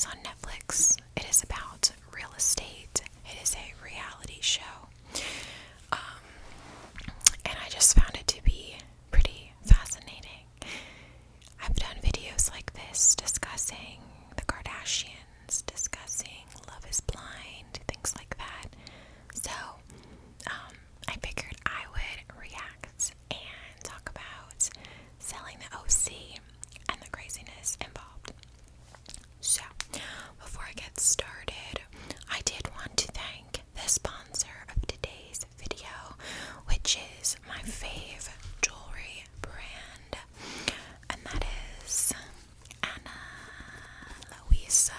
is on Netflix. It is about real estate. It is a reality show. And I just found it to be pretty fascinating. I've done videos like this discussing the Kardashians, discussing Love is Blind, things like that. So, I figured I would react and talk about selling the OC and the craziness involved. So, before I get started, I did want to thank the sponsor of today's video, which is my fave jewelry brand, and that is Louisa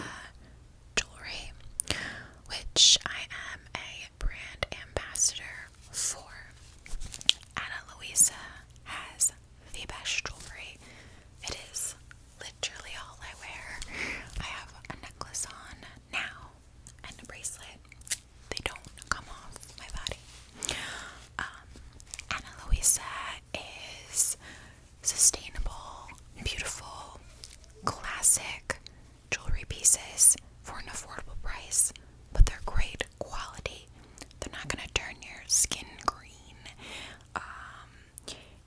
jewelry, which I am a brand ambassador for. Louisa has the best jewelry. It is literally all I wear. I have a necklace on now and a bracelet. They don't come off my body. Louisa is sustainable, beautiful, classic jewelry pieces for an affordable price, but they're great quality. They're not going to turn your skin green.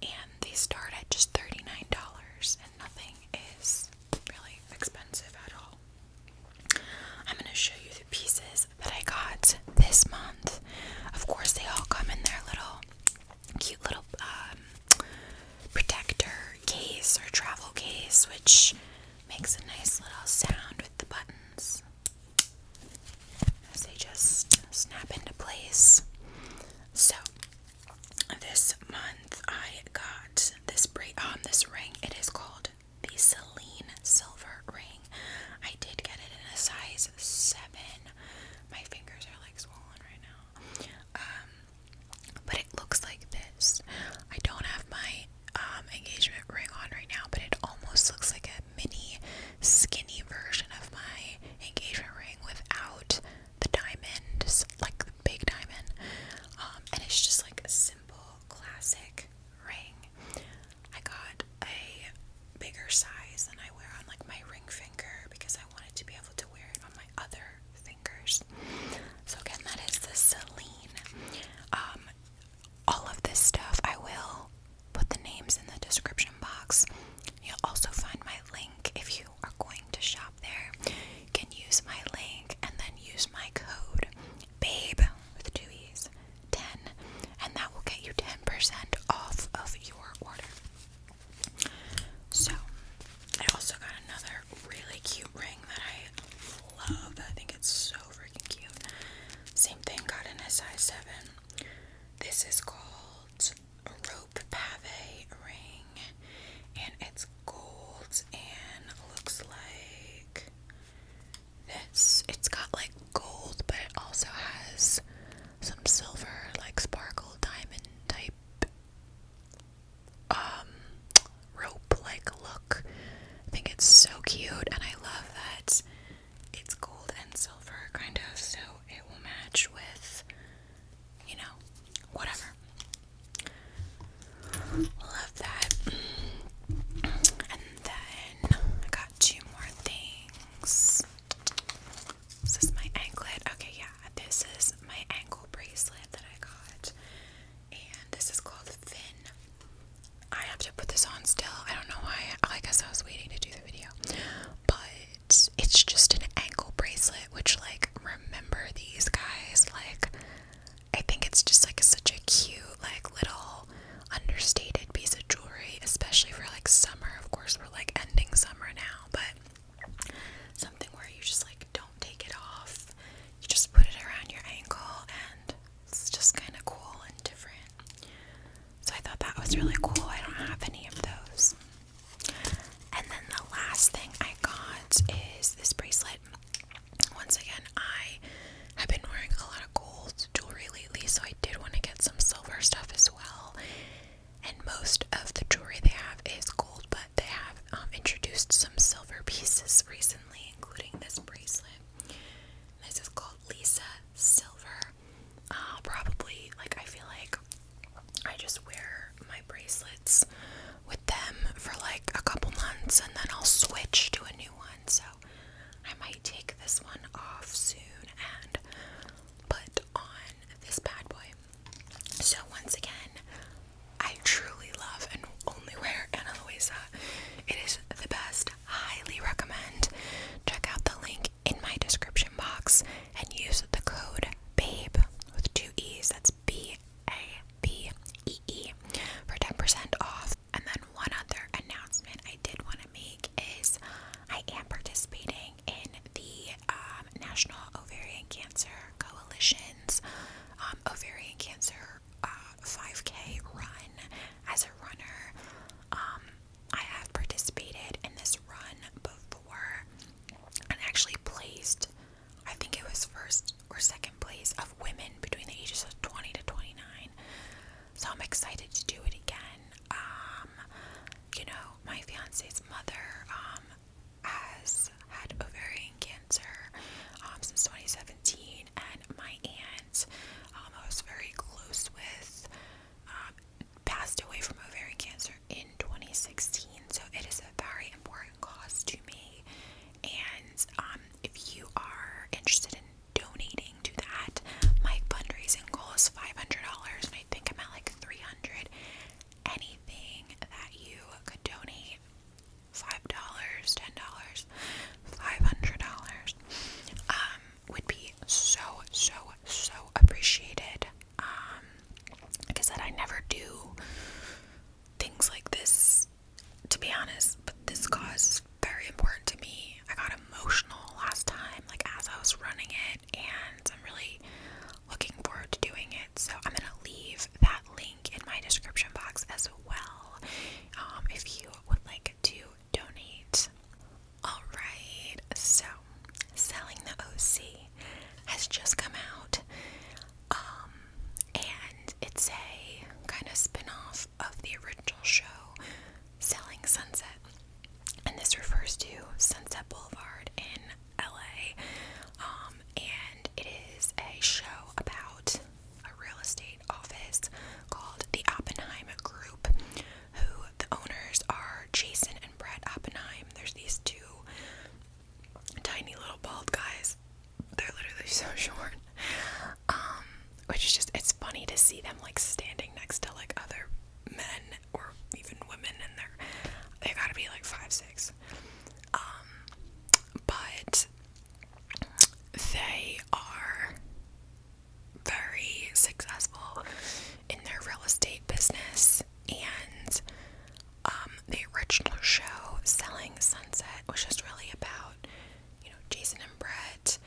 And they start at just $39, and nothing is really expensive at all. I'm going to show you the pieces that I got this month. Of course, they all come in their little cute little protector case or travel case, which makes a nice little sound with the buttons as they just snap into place. So this month I got this ring. It is called the Celine Silver Ring. I did get it in a size 7. My fingers are like swollen right now. But it looks like this. I don't have my engagement ring on right now, but it almost looks like a mini skinny version of my engagement ring without the diamond, like the big diamond. And it's just like a simple classic ring. I got a bigger size than I wear on like my ring finger because I wanted to be able to wear it on my other fingers. So again, that is the Celine. All of this stuff, I will put the names in the description box. You'll also find my link if you are going to shop there. You can use my link and then use my code Pave with 2 E's 10, and that will get you 10% off of your order. So I also got another really cute ring that I love. I think it's so freaking cute. Same thing, got in a size 7. This is called a rope pave ring, and it's gold and looks like this. It's got like gold, but it also has some silver, like sparkle diamond type rope like look. I think it's so cute, and I love that it's gold and silver kind of, so it will match with, you know, whatever. Love that. And then I got 2 more things. This is my anklet. Okay, yeah, this is my ankle bracelet that I got, and this is called Finn. I have to put this on still. I don't know why. I guess I was waiting to do the video, but was just really about, Jason and Brett,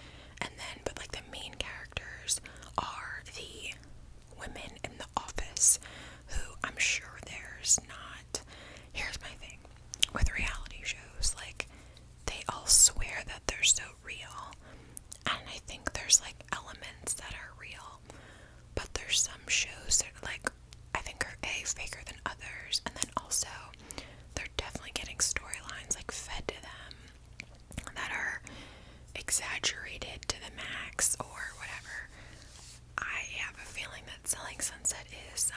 and then, but like the main characters are the women in the office, who I'm sure there's not. Here's my thing with reality shows, like, they all swear that they're so real, and I think there's like elements that are real, but there's some shows that like I think are faker than others, and then also they're definitely getting storylines like fed to them that are exaggerated to the max or whatever. I have a feeling that Selling Sunset is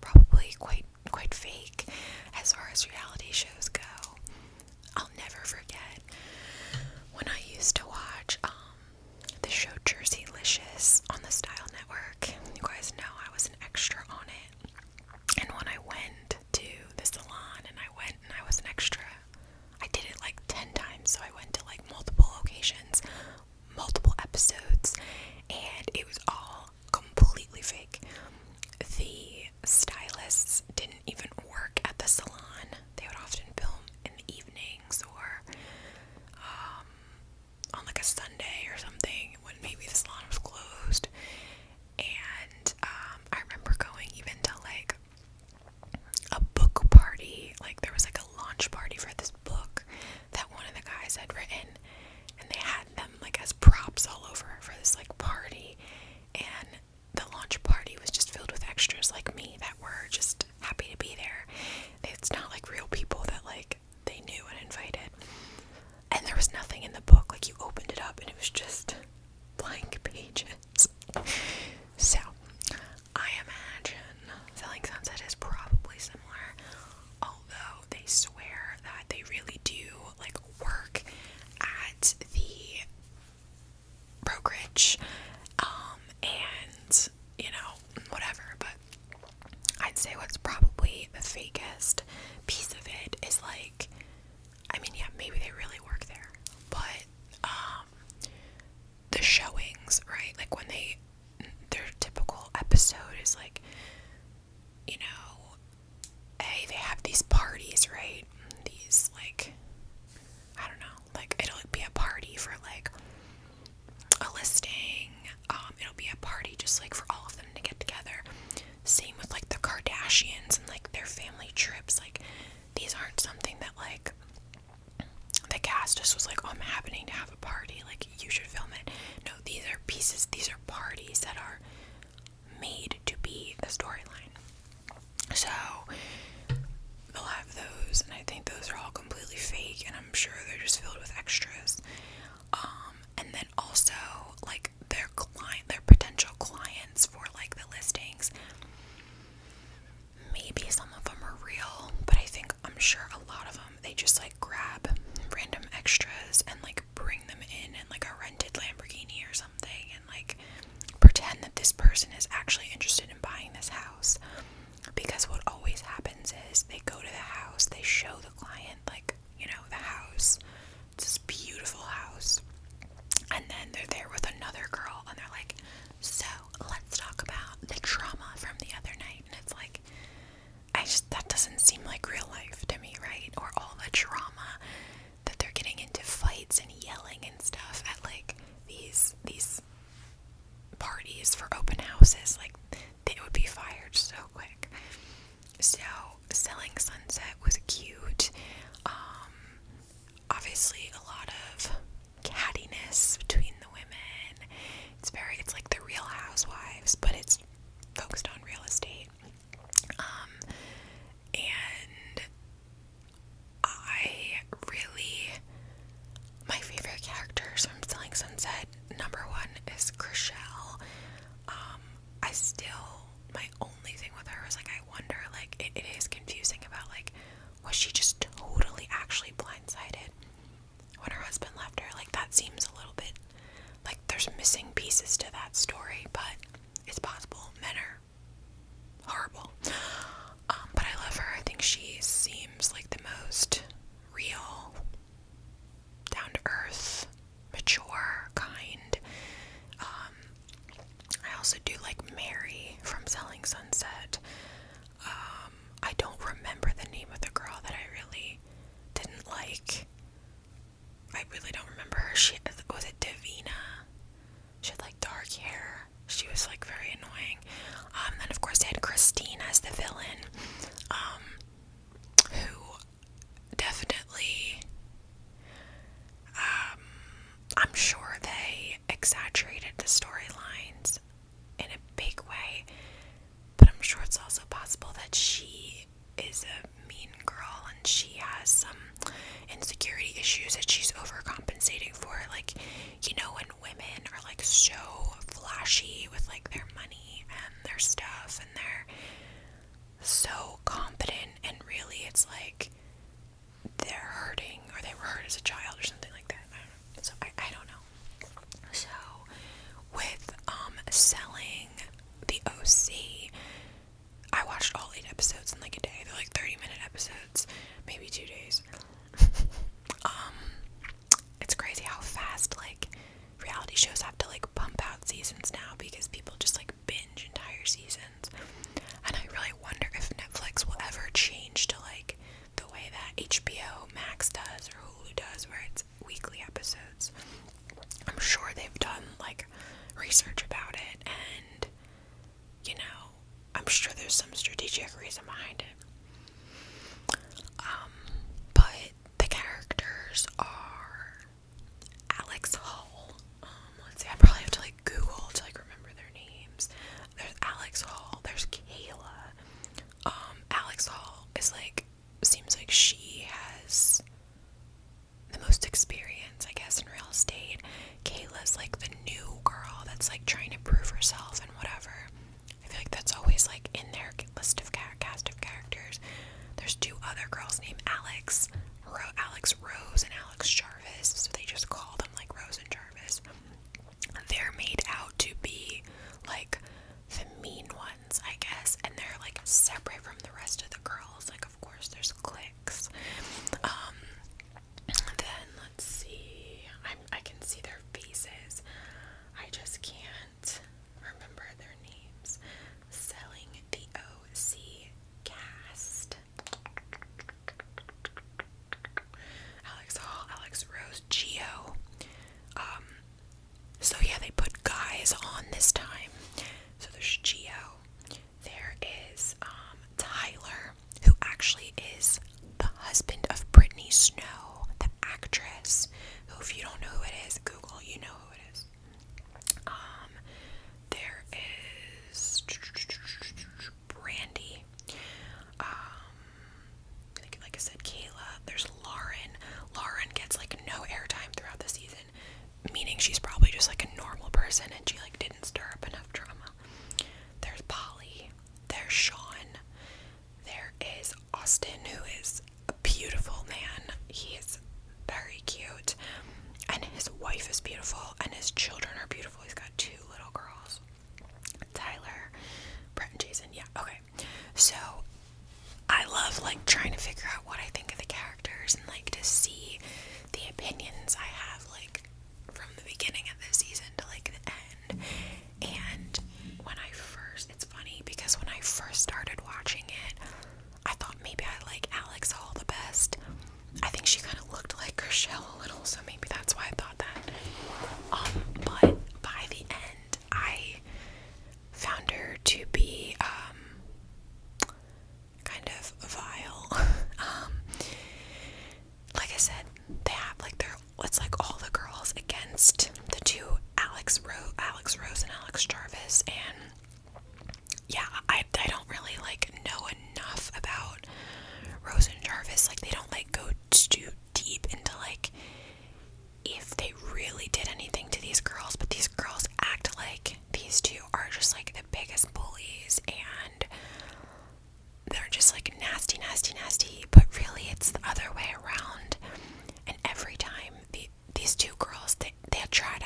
probably quite fake as far as reality shows go. I'll never forget when I used to watch the show Jerseylicious on the Style Network. You guys know I was an extra on it. And when I went to the salon and I was an extra, I did it like 10 times. So I went to like multiple locations, multiple episodes, and it was all completely fake. The stylists didn't even work at the salon. They would often film in the evenings or on like a Sunday or something when maybe the salon was closed. And I remember going even to like a book party. Like there was like a launch party for this book that one of the guys had written, and they had them like as props all over for this like party. And the launch party was just filled with extras like me that were just happy to be there. It's not like real people that like they knew and invited. And there was nothing in the book. Like you opened it up and it was just blank pages. So I imagine Selling Sunset is probably similar, although they swear that they really do like work at the brokerage, and whatever. But I'd say what's probably the fakest piece of it is like, I mean, yeah, maybe they really work there, but the showings, right? Like when their typical episode is like, they have these parties, right? These like, I don't know, like it'll be a party for like a listing. It'll be a party just like for all of them to get together. Same with like the Kardashians and like their family trips. Like these aren't something that like the cast just was like, oh, I'm happening to have a party, like you should film it. No, these are pieces, these are parties that are made to be the storyline. So they'll have those, and I think those are all completely fake, and I'm sure they're just filled with extras. And then also like their potential clients for like the listings, maybe some of them are real, but I'm sure a lot of them, they just like grab random extras and like bring them in like a rented Lamborghini or something, and like pretend that this person is actually interested in buying this house. Because what always happens is they go to the house, they show the client like, the house, it's this beautiful house, and then they're there with another girl and they're like, so let's talk about the trauma from the other night. And it's like, that doesn't seem like real life to me, right? Or all the trauma that they're getting into fights and yelling and stuff at like these parties for open houses. Like they would be fired so quick. So Selling Sunset was cute. Obviously a lot of cattiness between the women. It's like the Real Housewives, but it's focused on real estate. And my favorite characters from Selling Sunset, number one is Chriselle. My only thing with her is like, I wonder, like, it is confusing about like, was she just totally actually blindsided when her husband left her? Like that seems a little bit like there's missing pieces to that story, but it's possible. Men are horrible. But I love her. I think she seems like the most real, down to earth, mature, kind. I also do like Mary from Selling Sunset. I don't remember the name of the girl that I really didn't like. exaggerated the storylines in a big way, but I'm sure it's also possible that she is a mean girl and she has some insecurity issues that she's overcompensating for. Like, you know, when women are like so flashy with like their money and their stuff and they're so competent, and really it's like they're hurting, or they were hurt as a child or something like that. I don't know. So I don't know. So with selling the OC, I watched all 8 episodes in like a day. They're like 30-minute episodes, maybe 2 days. It's crazy how fast like reality shows have to like pump out seasons now, because people just like binge entire seasons. And I really wonder if Netflix will ever change to like the way that HBO Max does or Hulu does, where it's weekly episodes. I'm sure they've done like research about it, and you know, I'm sure there's some strategic reason behind it. But the characters are Alex Hall. Let's see, I probably have to like Google to like remember their names. There's Alex Hall, there's Kayla. Alex Hall is like, seems like she has the most experience, I guess, in real estate. Kayla's like the new girl that's like trying to prove herself and whatever. I feel like that's always like in their list of cast of characters. There's 2 other girls named Alex Rose and Alex Jarvis, so they just call them like Rose and Jarvis. They're made out to be like the mean ones, I guess, and they're like separate from the rest of the girls. Like, of course, there's cliques. Then let's see. I can see their faces. I just can't remember their names. Selling the OC cast. Alex Hall, Alex Rose, Gio. So yeah, they put guys on this time. So there's Gio. There is Tyler, who actually is the husband of Brittany Snow, the actress. Who, if you don't know who it is, Google, you know who it is. There is Brandy. Like I said, Kayla. There's Lauren. Lauren gets like no airtime throughout the season, meaning she's probably just like a normal person and she like didn't stir up enough drama. There's Polly. There's Sean. There is Austin, who is a beautiful man. He is very cute, and his wife is beautiful, and his children are beautiful. He's got 2 little girls. Tyler, Brett, and Jason. Yeah, okay. So I love like trying to figure out what I think of the characters and like to see the opinions I have like from the beginning of the season to like the end. And when I first, it's funny because when I first started watching it, I thought maybe I like Alex Hall the best. I think she kind of looked like Rochelle a little, so maybe that's why I thought that. But by the end, I found her to be kind of vile. Like I said, they have like it's like all the girls against the 2 Alex Rose and Alex Jarvis, and yeah, I don't really like know enough about Rose and Jarvis. Like, they don't like go too deep into like if they really did anything to these girls, but these girls act like these 2 are just like the biggest bullies and they're just like nasty, but really it's the other way around. And every time these 2 girls, they try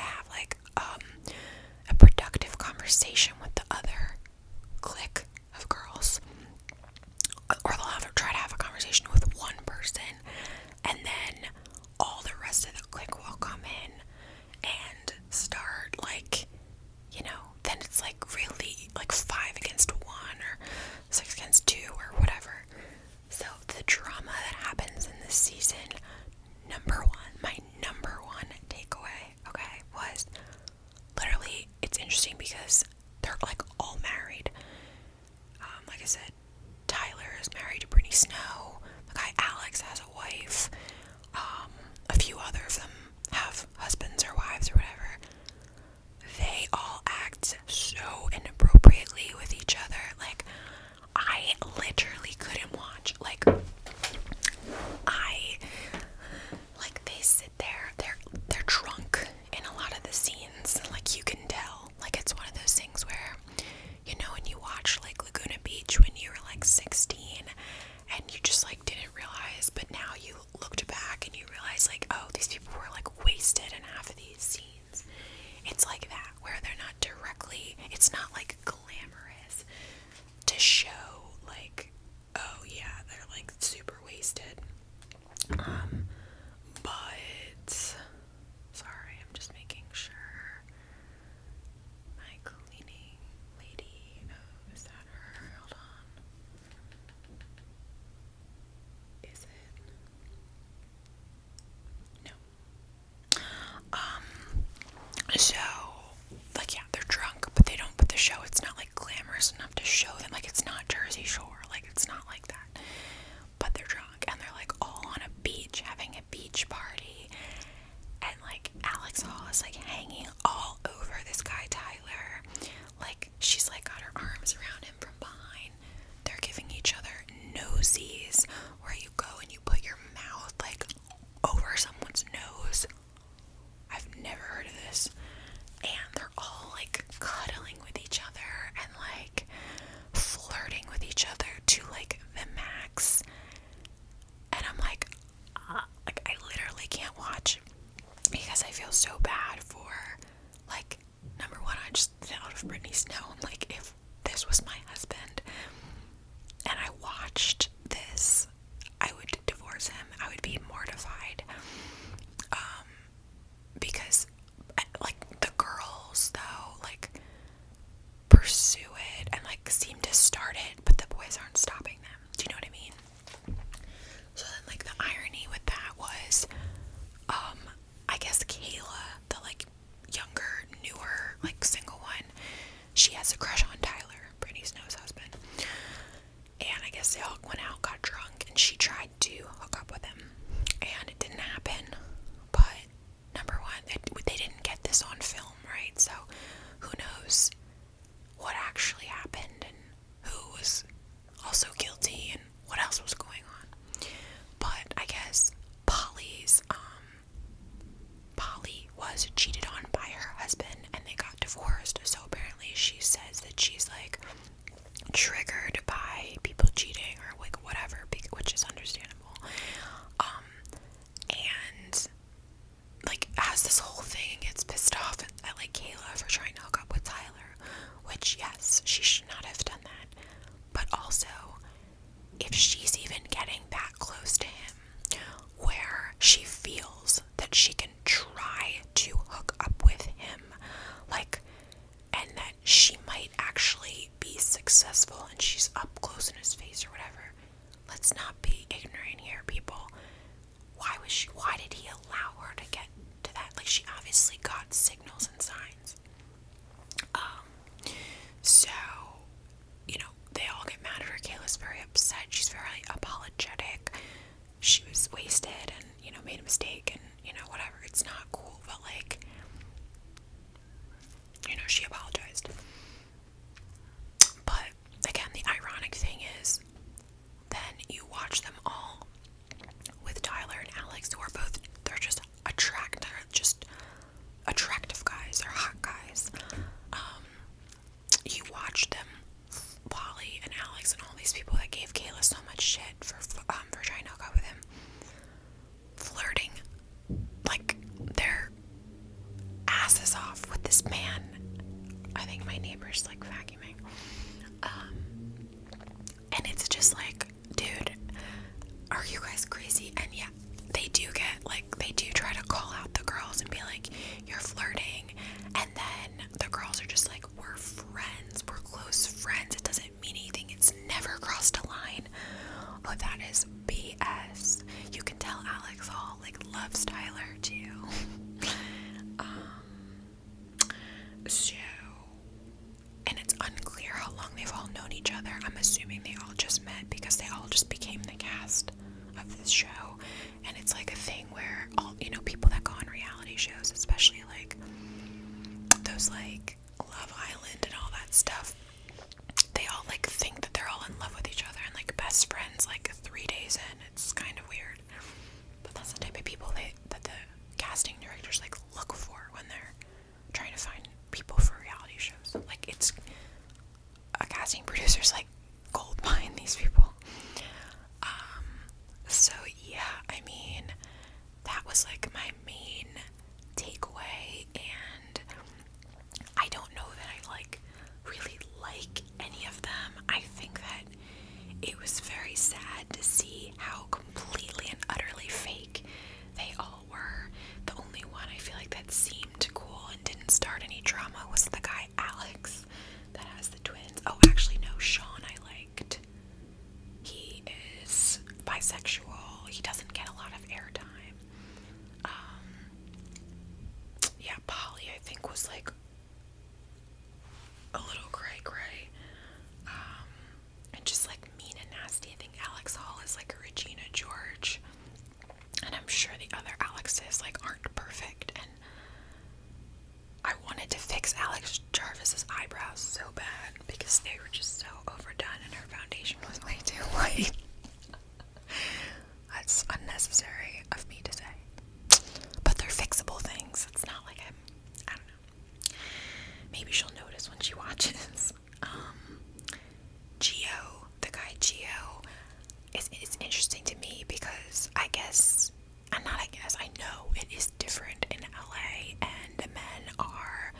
it's not like glamorous to show like, oh yeah, they're like super wasted. But sorry, I'm just making sure my cleaning lady, oh, is that her? Hold on. Is it? No. So, like, yeah, they're drunk, but they don't put the show. It's not like glamorous enough to show them. Like, it's not Jersey Shore. Like, it's not like that. But they're drunk, and they're like all on a beach, having a beach party. And like, Alex Hall is like hanging all over this guy, Tyler. Like, she's like got her arms around him from behind. They're giving each other nosies, where you go and you put your mouth like over someone's nose. I've never heard of this. And they're all like cuddling with each other and like flirting with each other to like the max. And I'm like I literally can't watch because I feel so bad for, like, number one, I just thought of Brittany Snow. I'm like, if this was my husband and I watched this, I would divorce him. I would be mortified. Because like the girls though, like, pursue it and like seem to start it, but the boys aren't stopping them. Do you know what I mean? So then like the irony with that was, I guess Kayla, the like younger, newer, like single one, she has a crush on Tyler, Brittany Snow's husband. And I guess they all went out, got drunk, and she tried to hook up with him. And it didn't happen. But number one, they didn't get this on film, right? So who knows what actually happened and who was also guilty and what else was going on. But I guess Polly was cheated on by her husband and they got divorced. So apparently she says that she's like triggered by people cheating or like whatever, which is understandable. And like has this whole thing and gets pissed off at like Kayla for trying to hook up with Tyler, which yes, she should not have done that. But also, if she's even getting that close to him, where she feels that she can try to hook up with him, like, and that she might actually be successful and she's up close in his face or whatever, let's not be ignorant here, people. Why did he allow her to get to that? Like, she obviously got signals and signs. So, you know, they all get mad at her. Kayla's very upset. She's very apologetic. She was wasted and, you know, made a mistake and, you know, whatever. It's not cool, but like, you know, she apologized. But again, the ironic thing is, then you watch them all with Tyler and Alex, who are both, they're just attractive guys. They're hot guys. You watch them, Polly and Alex and all these people that gave Kayla so much shit for trying to hook up with him, flirting like their asses off with this man. I think my neighbor's like vacuuming. And it's just like, dude, are you guys crazy? And yeah, they do try to call out the girls and be like, you're flirting. And then the girls are just like, we're friends, we're close friends, it doesn't mean anything, it's never crossed a line. But that is BS. You can tell Alex Hall like loves Tyler too. So, and it's unclear how long they've all known each other. I'm assuming they all just met because they all just became the cast of this show. And it's like a thing where all, you know, people that go on reality shows, especially like those like Love Island and all that stuff, they all like think that they're all in love with each other and like best friends like 3 days in. It's kind of weird. But that's the type of people that the casting directors like look for when they're trying to find people for reality shows. Like, it's a casting producer's like gold mine, these people. So yeah, was like a little cray, and just like mean and nasty. I think Alex Hall is like a Regina George, and I'm sure the other Alexes like aren't perfect, and I wanted to fix Alex Jarvis's eyebrows so bad because they were just so overdone and her foundation was way too white. That's unnecessary of me to say. But they're fixable things. It's not like I don't know. Maybe she'll notice when she watches. Gio, the guy Gio, it's interesting to me because I know it is different in LA and the men are,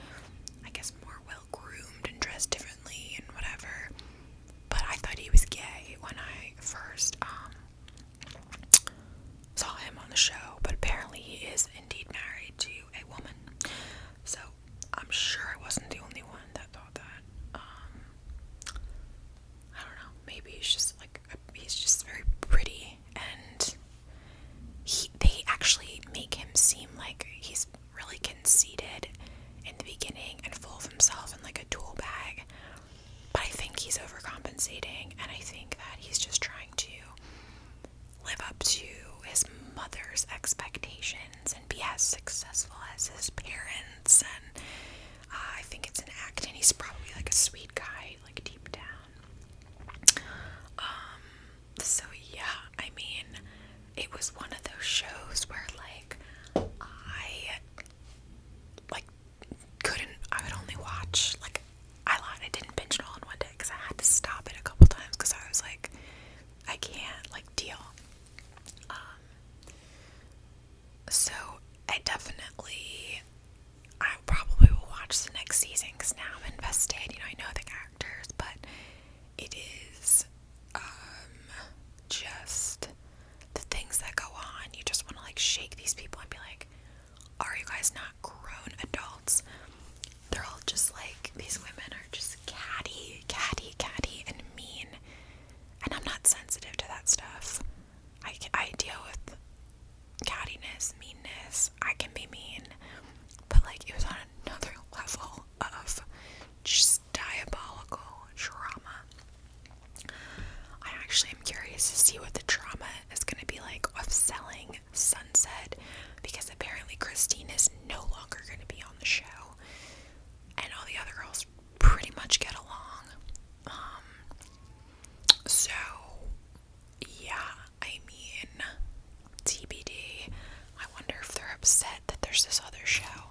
I guess, more well groomed and dressed differently and whatever. But I thought he was gay when I first saw him on the show, but apparently he is indeed married to a woman. So I'm sure I wasn't the only one that thought that. I don't know, maybe he's just very pretty, and they actually make him seem like he's really conceited in the beginning and full of himself and like a tool bag. But I think he's overcompensating, and I think that he's just trying to live up to his mother's expectations and be as successful as his parents, and I think it's an act, and he's probably like a sweet guy, like deep down. So yeah, I mean, it was one of those shows where like I would only watch, like, I lied, I didn't binge it all in one day because I had to stop it a couple times because I was like, I can't like deal. So I probably will watch the next season because now I'm invested, I know the characters, but it is just the things that go on. You just want to like shake these people and be like, are you guys not grown adults? They're all just like, these women are just catty and mean, and I'm not sensitive to that stuff. I deal with cattiness, meanness. I can be mean, but like it was on another level of just diabolical drama. I actually am curious to see what the drama is going to be like of selling Sunset, because apparently Christine is no longer going to be on the show, and all the other girls pretty much get along. So yeah, I mean, TBD. I wonder if they're upset that there's this other show.